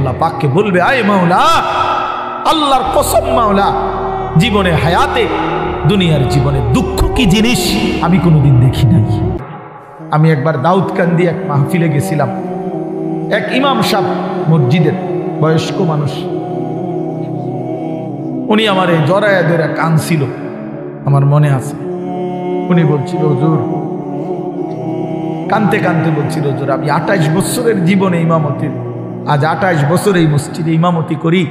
আল্লাহ পাককে বলবে, আয় মাওলা, আল্লাহর কসম মাওলা, জীবনে হায়াতে দুনিয়ার জীবনে দুঃখ কি জিনিস আমি কোনোদিন দেখি নাই। আমি একবার দাউদকান্দি এক মাহফিলে গেছিলাম। এক ইমাম সাহেব মসজিদের বয়স্ক মানুষ, উনি আমার এই জড়ায়া ধরে কাঁদছিল, আমার মনে আছে। উনি বলছিল, হুজুর, কাঁদতে কাঁদতে বলছিল, হুজুর আমি 28 বছরের জীবনে ইমামতির, আজ 28 বছর এই মসজিদে ইমামতি করি।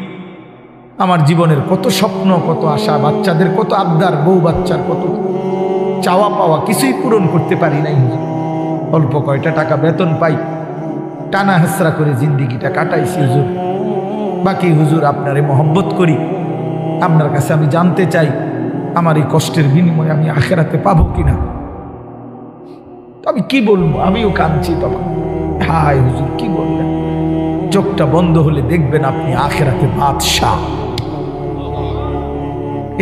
আমার জীবনের কত স্বপ্ন, কত আশা, বাচ্চাদের কত আবদার, বউ বাচ্চার কত চাওয়া পাওয়া, কিছুই পূরণ করতে পারি নাই। অল্প কয়টা টাকা বেতন পাই, টানা হেসরা করে জিন্দিগিটা কাটাইছি হুজুর। বাকি হুজুর আপনারে মহব্বত করি, আপনার কাছে আমি জানতে চাই আমার এই কষ্টের বিনিময়ে আমি আখেরাতে পাবো কিনা। তো আমি কি বলবো, আমিও কাঁদছি তখন। হায় হুজুর কি বললেন, চোখটা বন্ধ হলে দেখবেন আপনি আখেরাতে বাদশাহ।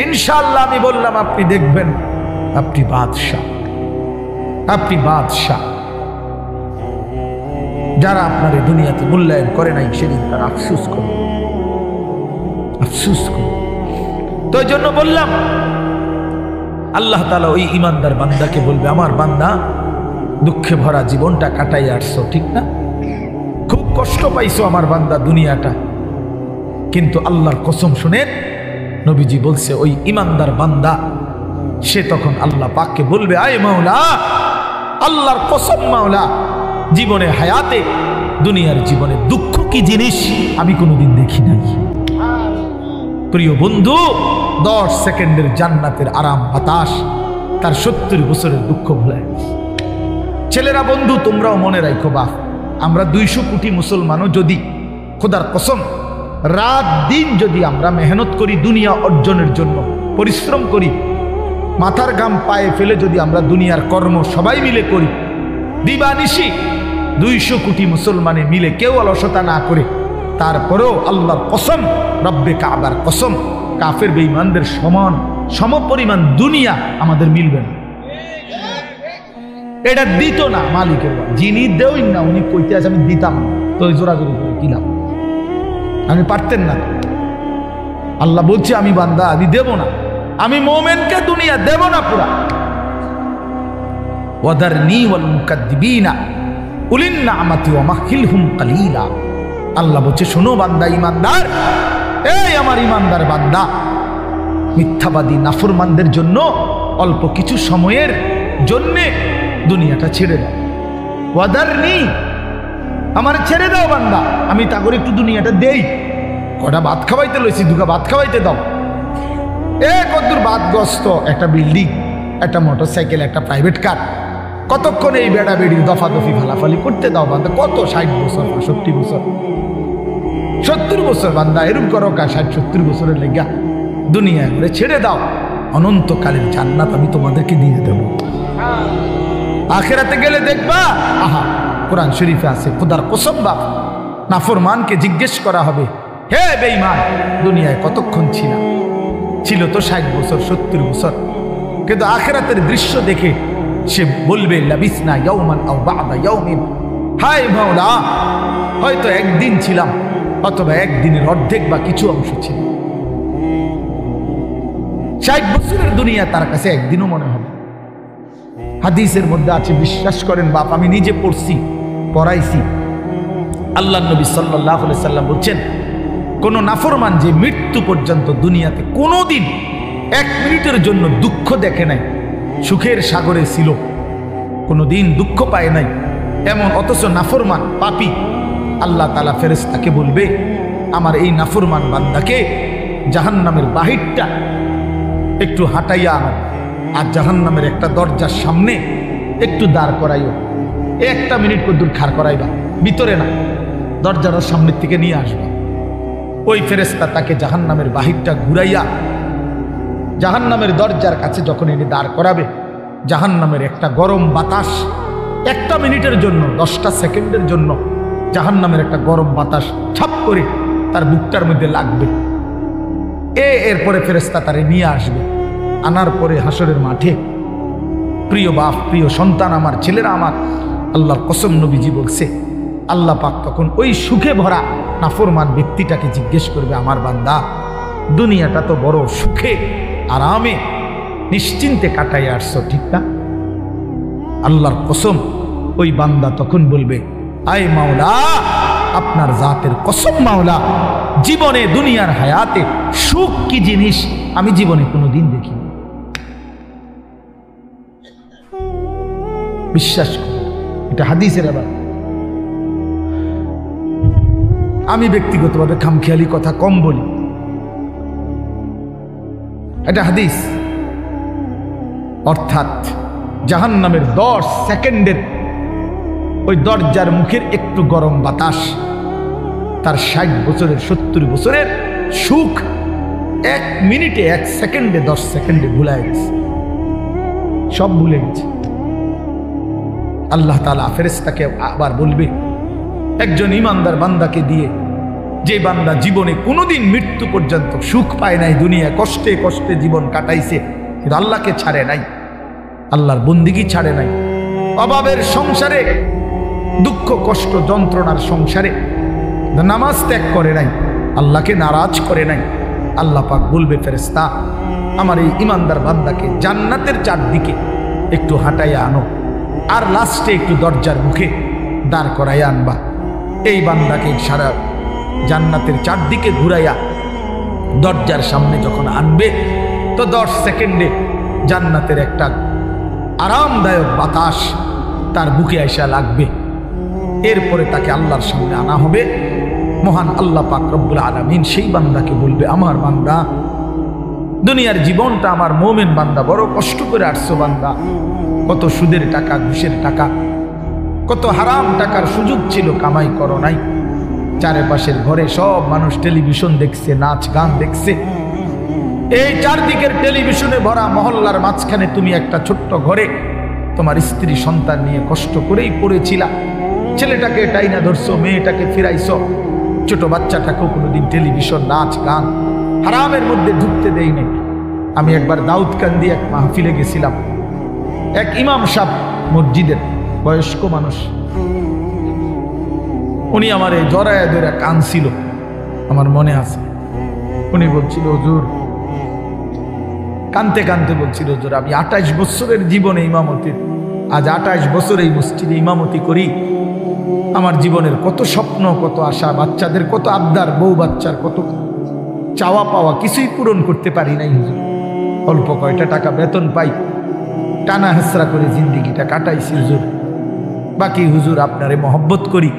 ইনশাআল্লাহ আমি বললাম, আপনি দেখবেন আপনি বাদশাহ, আপনি বাদশাহ। যারা আপনার এই দুনিয়াতে মূল্যায়ন করে নাই সেদিন তারা আফসোস করে, আফসোস করে। তো এই জন্য বললাম, আল্লাহ তাআলা ওই ইমানদার বান্দাকে বলবে, আমার বান্দা দুঃখে ভরা জীবনটা কাটাই আসছো, ঠিক না? খুব কষ্ট পাইছো আমার বান্দা দুনিয়াটা, কিন্তু আল্লাহর কসম শুনে নবীজি বলছে, ওই ইমানদার বান্দা সে তখন আল্লাহ পাককে বলবে, আয় মাওলা, আল্লাহর কসম মাওলা, জীবনে হায়াতে দুনিয়ার জীবনে দুঃখ কি জিনিস আমি কোনোদিন দেখি নাই। প্রিয় বন্ধু, 10 সেকেন্ডের জান্নাতের আরাম বাতাস তার 70 বছরের দুঃখ ভুলায়। ছেলেরা বন্ধু, তোমরাও মনে রাখো, বাপ আমরা 200 কোটি মুসলমানও যদি খোদার কসম রাত দিন যদি আমরা মেহনত করি দুনিয়া অর্জনের জন্য, পরিশ্রম করি, মাথার ঘাম পায়ে ফেলে যদি আমরা দুনিয়ার কর্ম সবাই মিলে করি, দিবানিশি 200 কোটি মুসলমানে মিলে কেউ অলসতা না করে, তারপরেও আল্লাহর কসম, রব্বে কাবার কসম, কাফের বেঈমানদের সমান সমপরিমাণ দুনিয়া আমাদের মিলবে না। এটা দিত না মালিকের, যিনি দেওই না উনি কইতে আছে আমি দিতাম না, তো জোরাজোরি করে কিলাম, আমি পারতেন না। আল্লাহ বলছে, আমি বান্দা আমি দেব না, আমি মোমেনকে দুনিয়া দেব না পুরা। ওয়াদারনি ওয়াল মুকাদ্দিবিনা উলিন নি'মাতি ওয়া মাহিলহুম কালিলা। আল্লাহ বলছে, শোনো বান্দা ইমানদার, এই আমার ইমানদার বান্দা, মিথ্যাবাদী নাফরমানদের জন্য অল্প কিছু সময়ের জন্যে দুনিয়াটা ছেড়ে দাও। ওয়াদারনি, আমার ছেড়ে দাও বান্দা, আমি তা করে একটু দুনিয়াটা দেই, কটা ভাত খাওয়াইতে লইছি, দুটা ভাত খাওয়াইতে দাও। কতদূর বাদগ্রস্ত একটা বিল্ডিং, একটা মোটরসাইকেল, একটা প্রাইভেট কার, কতক্ষণ এই বেড়া বেড়ির দফাদফি ফালাফালি করতে দাও বান্দা। কত 60 বছর, 65 বছর, 70 বছর বান্দা এরকম করো, 60-70 বছরের লেগা দুনিয়া করে ছেড়ে দাও, অনন্তকালের জান্নাত আমি তোমাদেরকে দিয়ে দেব। আখিরাতে গেলে দেখবা, আহা, কোরআন শরীফে আছে, খোদার কসম বাপ, নাফরমানকে জিজ্ঞেস করা হবে, হে বেঈমান, দুনিয়ায় কতক্ষণ ছিল? ছিল তো 60 বছর, 70 বছর, কিন্তু আখিরাতের দৃশ্য দেখে সে বলবে, লাবিসনা ইয়াওমান আও বা'দা ইয়াওমিন, হায় মাওলা, হয়তো একদিন ছিলাম, অথবা একদিনের অর্ধেক বা কিছু অংশ ছিল। 60 বছরের দুনিয়া তার কাছে একদিনও মনে হবে। হাদিসের মধ্যে আছে, বিশ্বাস করেন বাপ, আমি নিজে পড়ছি, পড়াইছি, আল্লাহ নবী সাল্লাল্লাহু আলাইহি সাল্লাম বলছেন, কোন নাফরমান যে মৃত্যু পর্যন্ত দুনিয়াতে কোনোদিন 1 মিনিটের জন্য দুঃখ দেখে নাই, সুখের সাগরে ছিল, কোনোদিন দুঃখ পায় নাই এমন, অথচ নাফরমান পাপী, আল্লাহ তাআলা ফেরেশতাকে বলবে, আমার এই নাফরমান বান্দাকে জাহান্নামের বাহিরটা একটু হাঁটাইয়া আনো, আর জাহান্নামের একটা দরজার সামনে একটু দাঁড় করাইও, 1 মিনিট কদ্দুর খাড় করাইবা, ভিতরে না, দরজার সামনের থেকে নিয়ে আসবা। ওই ফেরেশতা তাকে জাহান্নামের বাহিরটা ঘুরাইয়া জাহান্নামের দরজার কাছে যখন এনে দাঁড় করাবে, জাহান্নামের একটা গরম বাতাস 1 মিনিটের জন্য, 10টা সেকেন্ডের জন্য জাহান্নামের একটা গরম বাতাস ছাপ করে তার বুকটার মধ্যে লাগবে। এরপরে ফেরেশতা তারে নিয়ে আসবে, আনার পরে হাসরের মাঠে, প্রিয় বাপ, প্রিয় সন্তান আমার, ছেলেরা আমার, আল্লাহর কসম নবীজি বলছে, আল্লাহ পাক তখন ওই সুখে ভরা নাফরমান ব্যক্তিটাকে জিজ্ঞেস করবে, আমার বান্দা দুনিয়াটা তো বড় সুখে আরামে নিশ্চিন্তে কাটাই আসছো, ঠিক না? আল্লাহর কসম ওই বান্দা তখন বলবে, আয় মাওলা, আপনার জাতের কসম মাওলা, জীবনে দুনিয়ার হায়াতে সুখ কি জিনিস আমি জীবনে কোনোদিন দেখিনি। বিশ্বাস করি, এটা হাদিসের। আবার আমি ব্যক্তিগতভাবে খামখেয়ালি কথা কম বলি, এটা হাদিস। অর্থাৎ জাহান্নামের 10 সেকেন্ডের ওই দরজার মুখের একটু গরম বাতাস তার 60 বছরের 70 বছরের সুখ 1 মিনিটে 1 সেকেন্ডে 10 সেকেন্ডে ভুলায় গেছে, সব ভুলে গেছে। আল্লাহ তাআলা ফেরেশতাকে আবার বলবে, একজন ইমানদার বান্দাকে দিয়ে, যে বান্দা জীবনে কোনোদিন মৃত্যু পর্যন্ত সুখ পায় নাই, দুনিয়ায় কষ্টে কষ্টে জীবন কাটাইছে, কিন্তু আল্লাহকে ছাড়ে নাই, আল্লাহর বন্দিগি ছাড়ে নাই, অভাবের সংসারে, দুঃখ কষ্ট যন্ত্রণার সংসারে নামাজ ত্যাগ করে নাই, আল্লাহকে নারাজ করে নাই। আল্লাহ পাক বলবে, ফেরেশতা আমার এই ইমানদার বান্দাকে জান্নাতের চারদিকে একটু হাঁটাইয়া আনো, আর লাস্টে একটু দরজার মুখে দাঁড় করাইয়া আনবা। এই বান্দাকে সারা জান্নাতের চারদিকে ঘুরাইয়া দরজার সামনে যখন আনবে, তো 10 সেকেন্ডে জান্নাতের একটা আরামদায়ক বাতাস তার বুকে আইসা লাগবে। এরপরে তাকে আল্লাহর সামনে আনা হবে। মহান আল্লাহ পাক রব্বুল আলামিন সেই বান্দাকে বলবে, আমার বান্দা দুনিয়ার জীবনটা আমার মুমিন বান্দা বড় কষ্ট করে আসছো বান্দা, কত সুদের টাকা, ঘুষের টাকা, কত হারাম টাকার সুযোগ ছিল, কামাই করো নাই। চারপাশের ঘরে সব মানুষ টেলিভিশন দেখছে, নাচ গান দেখছে, এই চারদিকের টেলিভিশনে ভরা মহল্লার মাঝখানে তুমি একটা ছোট্ট ঘরে তোমার স্ত্রী সন্তান নিয়ে কষ্ট করেই পড়েছিলা। ছেলেটাকে টাইনা ধরছো, মেয়েটাকে ফিরাইছো, ছোট বাচ্চাটাকেও কোনোদিন টেলিভিশন, নাচ গান, হারামের মধ্যে ঢুকতে দেই নাই। আমি একবার দাউদকান্দি এক মাহফিলে গেছিলাম, এক ইমাম সাহেব মসজিদের বয়স্ক মানুষ, উনি আমার এই জড়ায় ধরে কাঁদছিল, আমার মনে আছে। উনি বলছিল, হুজুর, কানতে কানতে বলছিল, হুজুর আমি 28 বছরের জীবনে ইমামতির, আজ 28 বছর এই মসজিদে ইমামতি করি, আমার জীবনের কত স্বপ্ন, কত আশা, বাচ্চাদের কত আবদার, বউ বাচ্চার কত চাওয়া পাওয়া, কিছুই পূরণ করতে পারি নাই হুজুর। অল্প কয়টা টাকা বেতন পাই, টানা হেসরা করে জিন্দিগিটা কাটাইছি হুজুর। বাকি হুজুর আপনারে মহব্বত করি,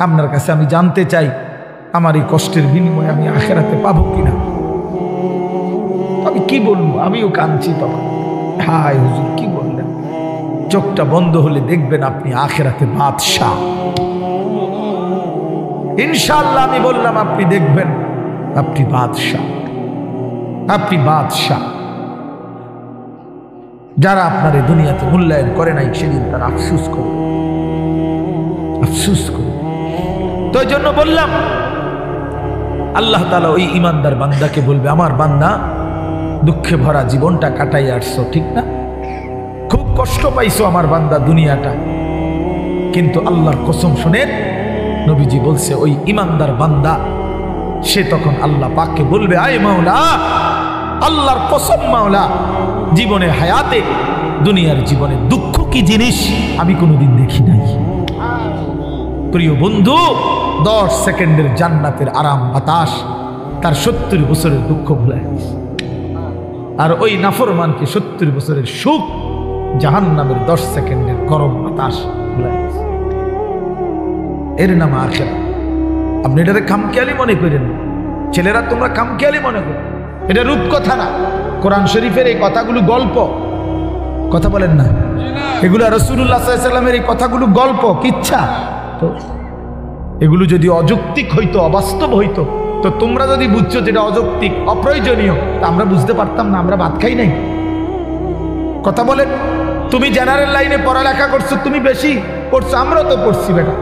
আপনার কাছে আমি জানতে চাই আমার এই কষ্টের বিনিময়ে আমি আখেরাতে পাবো কিনা। আমি কি বলবো, আমিও কাঁদছি তখন। হায় হুজুর কি বললেন, চোখটা বন্ধ হলে দেখবেন আপনি আখেরাতে বাদশাহ। ইনশাআল্লাহ আমি বললাম, আপনি দেখবেন আপনি বাদশাহ, আপনি বাদশাহ। যারা আপনার এই দুনিয়াতে মূল্যায়ন করে নাই, সেদিন তারা আফসুস করবে, আফসুস করবে। তো এই জন্য বললাম, আল্লাহ তাআলা ওই ইমানদার বান্দাকে বলবে, আমার বান্দা দুঃখে ভরা জীবনটা কাটাই আসছো, ঠিক না? খুব কষ্ট পাইছো আমার বান্দা দুনিয়াটা, কিন্তু আল্লাহর কসম শুনেন, নবীজি বলছে ওই ইমানদার বান্দা সে তখন আল্লাহ পাককে বলবে, আয় মাওলা, আল্লাহর কসম মাওলা, জীবনে হায়াতে দুনিয়ার জীবনে দুঃখ কি জিনিস আমি কোনোদিন দেখি নাই। প্রিয় বন্ধু, 10 সেকেন্ডের জান্নাতের আরাম বাতাস তার 70 বছরের দুঃখ ভুলায়, আর ওই নাফরমানকে 70 বছরের সুখ জাহান্নামের 10 সেকেন্ডের গরম বাতাস ভুলায়। এর নাম আখিরাত। আপনি এটাকে খামখেয়ালি মনে করেন, ছেলেরা তোমরা খামখেয়ালি মনে করো, এটা রূপকথা না। কোরআন শরীফের এই কথাগুলো গল্প, কথা বলেন না, এগুলো রাসূলুল্লাহ সাল্লাল্লাহু আলাইহি ওয়াসাল্লামের এই কথাগুলো গল্প, কিচ্ছা। তো এগুলো যদি অযৌক্তিক হইতো, অবাস্তব হইতো, তো তোমরা যদি বুঝছো যেটা অযৌক্তিক, অপ্রয়োজনীয়, তা আমরা বুঝতে পারতাম না, আমরা ভাত খাই নাই। কথা বলেন, তুমি জেনারেল লাইনে পড়ালেখা করছো, তুমি বেশি পড়ছো, আমরাও তো পড়ছি বেটা,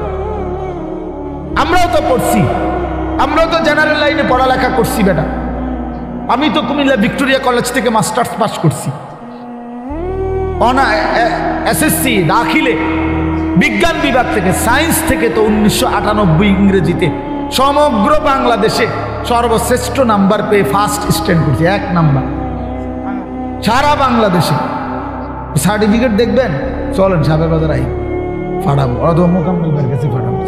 আমরাও তো পড়ছি, আমরাও তো জেনারেল লাইনে পড়ালেখা করছি বেটা। আমি তো কুমিল্লা ভিক্টোরিয়া কলেজ থেকে মাস্টার্স পাস করছি, এসএসসি দাখিলে বিজ্ঞান বিভাগ থেকে, সায়েন্স থেকে তো 1998 ইংরেজিতে সমগ্র বাংলাদেশে সর্বশ্রেষ্ঠ নাম্বার পেয়ে ফার্স্ট স্ট্যান্ড করছে, 1 নাম্বার সারা বাংলাদেশে। সার্টিফিকেট দেখবেন, চলেন সাবেক বাজার আই ফাটাবো, অথবা মোকাম্মেল কাছে ফাটাবো,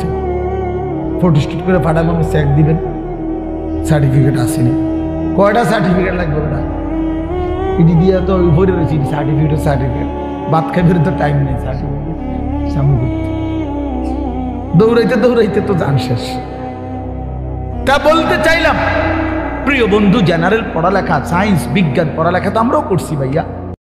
ফটোস্টুট করে ফাটাবো, আমি চেক দিবেন সার্টিফিকেট আসেনি। কয়টা সার্টিফিকেট লাগবে ওটা? ইডি দিয়ে তো ভরে রয়েছি সার্টিফিকেট ভাত খাইবে তো টাইম নেই, সার্টিফিকেট সামনে করতে দৌড়াইতে তো জান শেষ। তা বলতে চাইলাম প্রিয় বন্ধু, জেনারেল পড়ালেখা, সায়েন্স, বিজ্ঞান পড়ালেখা তো আমরাও করছি ভাইয়া।